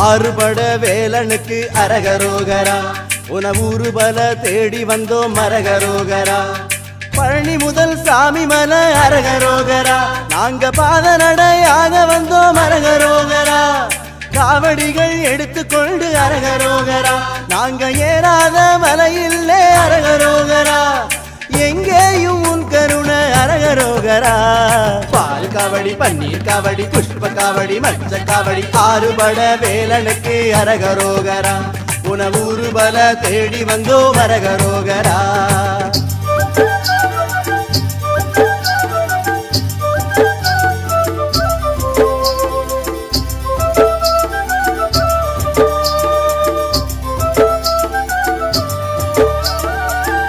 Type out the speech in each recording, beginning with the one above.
ஆறுபட வேலனுக்கு அரகரோகரா உன ஊருபல தேடி வந்தோம் அரகரோகரா பழனி முதல் சாமி மலை அரகரோகரா நாங்க பாத நடையாக வந்தோம் அரகரோகரா காவடிகள் எடுத்துக்கொண்டு அரகரோகரா நாங்க ஏறாத மலையில்லே அரகரோகரா எங்கேயும் உன் கருணை அரகரோகரா பால் காவடி பன்னீர் காவடி புஷ்ப காவடி மச்ச காவடி ஆறுபட வேலனுக்கு அரகரோகரா உன ஊருபல தேடி வந்தோம் அரகரோகரா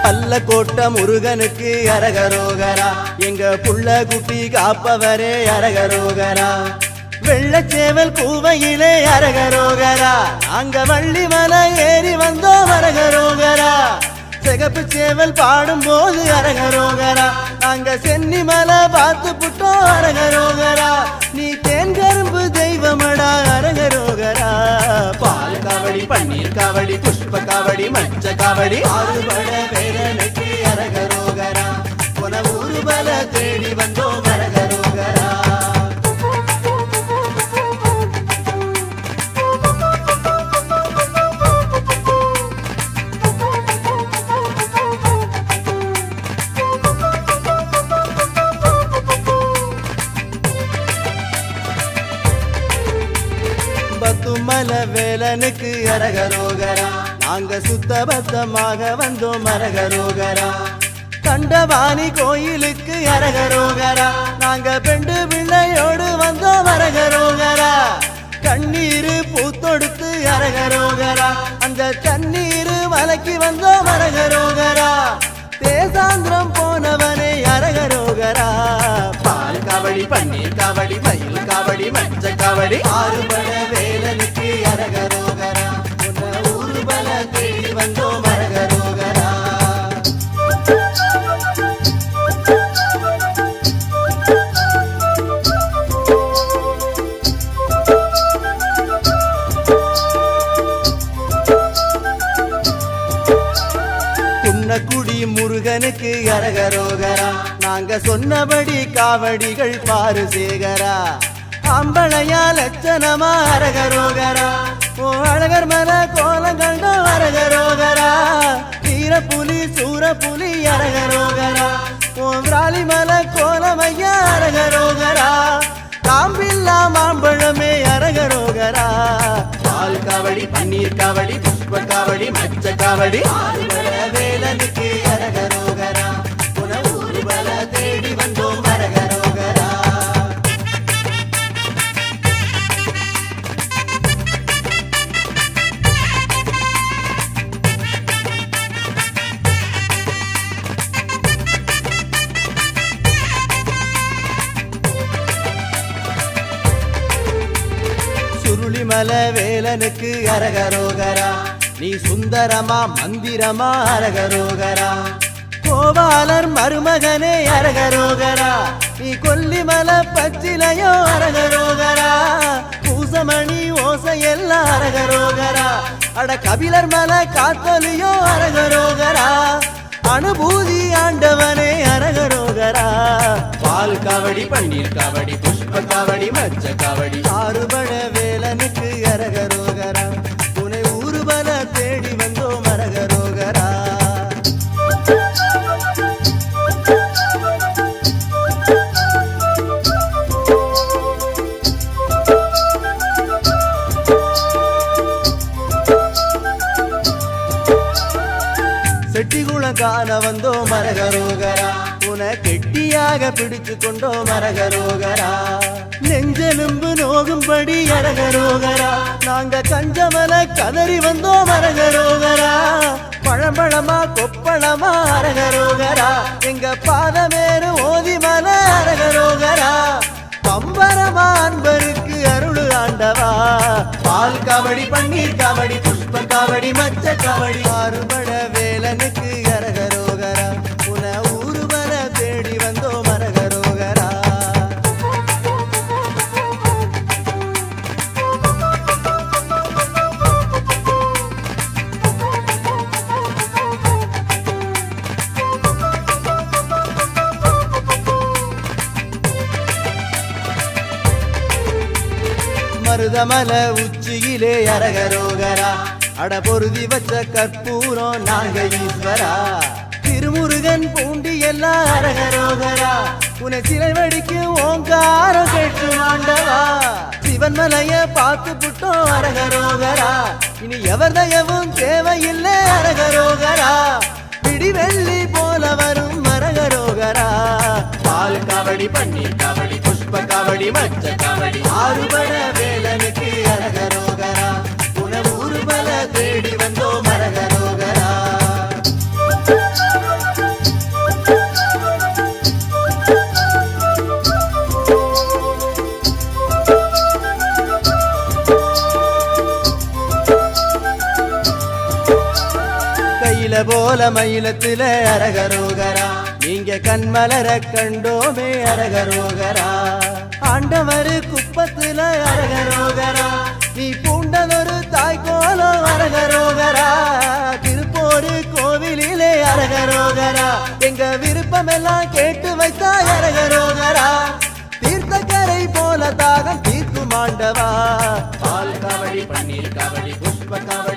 பல்லக்கோட்ட முருகனுக்கு அரகரோகரா எங்க புள்ள குட்டி காப்பவரே அரகரோகரா வெள்ளச்சேவல் கூவையிலே அரகரோகரா நாங்க வள்ளி மலை ஏறி வந்தோம் அரகரோகரா சிகப்பு சேவல் பாடும் போது அரகரோகரா நாங்க சென்னி மலை பார்த்து புட்டோம் அரகரோகரா நீ தேன் கரும்பு தெய்வமடா அரகரோகரா பால் காவடி பன்னீர் காவடி புஷ்ப காவடி மச்ச காவடி ஆறுபட வேலனுக்கு அரகரோகரா உன ஊருபல தேடி வந்தோம் அரகரோகரா பத்துமல வேலனுக்கு அரகரோகரா நாங்க சுத்தபத்தமாக வந்தோம் அரகரோகரா கண்டவாணி கோயிலுக்கு அரகரோகரா நாங்க பெண்டு பிள்ளையோடு வந்தோம் அரகரோகரா கண்ணீரு பூத்தொடுத்து அரகரோகரா அந்த தண்ணீரு மலைக்கு வந்தோம் அரகரோகரா தேசாந்திரம் போனவனே அரகரோகரா பால் காவடி பன்னீர் காவடி மயில் காவடி மச்ச காவடி ஆறுபட வேலனுக்கு அரகரோகரா உன்ன ஊருபல தேடி வந்தோம் அரகரோகரா குடி முருகனுக்கு அரகரோகரா நாங்க சொன்னபடி காவடிகள் பாரு சேகரா அம்பளையா லட்சணமா அரகரோகரா ஓ அழகர் மல கோலம் கண்டோம் அரகரோகரா வீரப்புலி சூரப்புலி அரகரோகரா ஓ விராலி மல கோலமையா அரகரோகரா காம்பில்லா மாம்பழமே அரகரோகரா பால் காவடி பன்னீர் காவடி புஷ்ப காவடி மச்ச காவடி ஆறுபட வேலனுக்கு அரகரோகரா உன ஊருபல தேடி வந்தோம் அரகரோகரா சுருளிமல வேலனுக்கு அரகரோகரா நீ சுந்தரமா மந்திரமா அரகரோகரா கோபாலர் மருமகனே அரகரோகரா நீ கொல்லிமல பச்சிலையோ அரகரோகரா பூசமணி ஓசையெல்லாம் அரகரோகரா அட கபிலர் மல காத்தொலியோ அரகரோகரா அனுபூதி ஆண்டவனே அரகரோகரா பால் காவடி பன்னீர் காவடி புஷ்ப காவடி மச்ச காவடி ஆறுபட வேலனுக்கு அரகரோகரா உனை ஊருபல தேடி வந்தோம் அரகரோகரா செட்டிகுளம் காண வந்தோம் அரகரோகரா உன கெட்டியாக பிடிச்சு கொண்டோம் அரகரோகரா நெஞ்செலும்பு நோகும்படி அரகரோகரா நாங்க கஞ்சமல கதறி வந்தோம் அரகரோகரா பழம்பழமா கொப்பளமா அரகரோகரா எங்க பாதமேறு ஓதிமல அரகரோகரா பம்பரமா அன்பருக்கு அருளு ஆண்டவா பால் காவடி பன்னீர் காவடி புஷ்ப காவடி மச்ச காவடி ஆறுபட வேலனுக்கு அரகரோகரா உன ஊருபல தேடி வந்தோம் அரகரோகரா மருதமல உச்சியிலே அரகரோகரா அட பொருதி வச்ச கற்பூரம் நாங்க ஈஸ்வரா திருமுருகன் பூண்டி எல்லாம் அரகரோகரா உன சிலை வடிக்கு ஓங்காரம் கேட்டு ஆண்டவா சிவன் மலைய பார்த்து புட்டோம் அரகரோகரா இனி எவர் தயவும் தேவையில்லை அரகரோகரா பிடி வெள்ளி போல வரும் அரகரோகரா பால் காவடி பன்னீர் காவடி புஷ்ப காவடி மச்ச காவடி ஆறுபட வேலனுக்கு அரகரோகரா உன ஊர்வல தேடி வந்தோம் அரகரோகரா கையில போல மயிலத்தில அரகரோகரா நீங்க கண்மலர கண்டோமே அரகரோகரா ஆண்டவரு குப்பத்துல அரகரோகரா நீ பூண்டதொரு தாய்கோலம் அரகரோகரா திருப்போரு கோவிலிலே அரகரோகரா எங்க விருப்பம் எல்லாம் கேட்டு வைத்தாய் அரகரோகரா தீர்த்தக்கரை போல தாகம் தீர்க்கும் ஆண்டவா பால் காவடி பன்னீர் காவடி புஷ்ப காவடி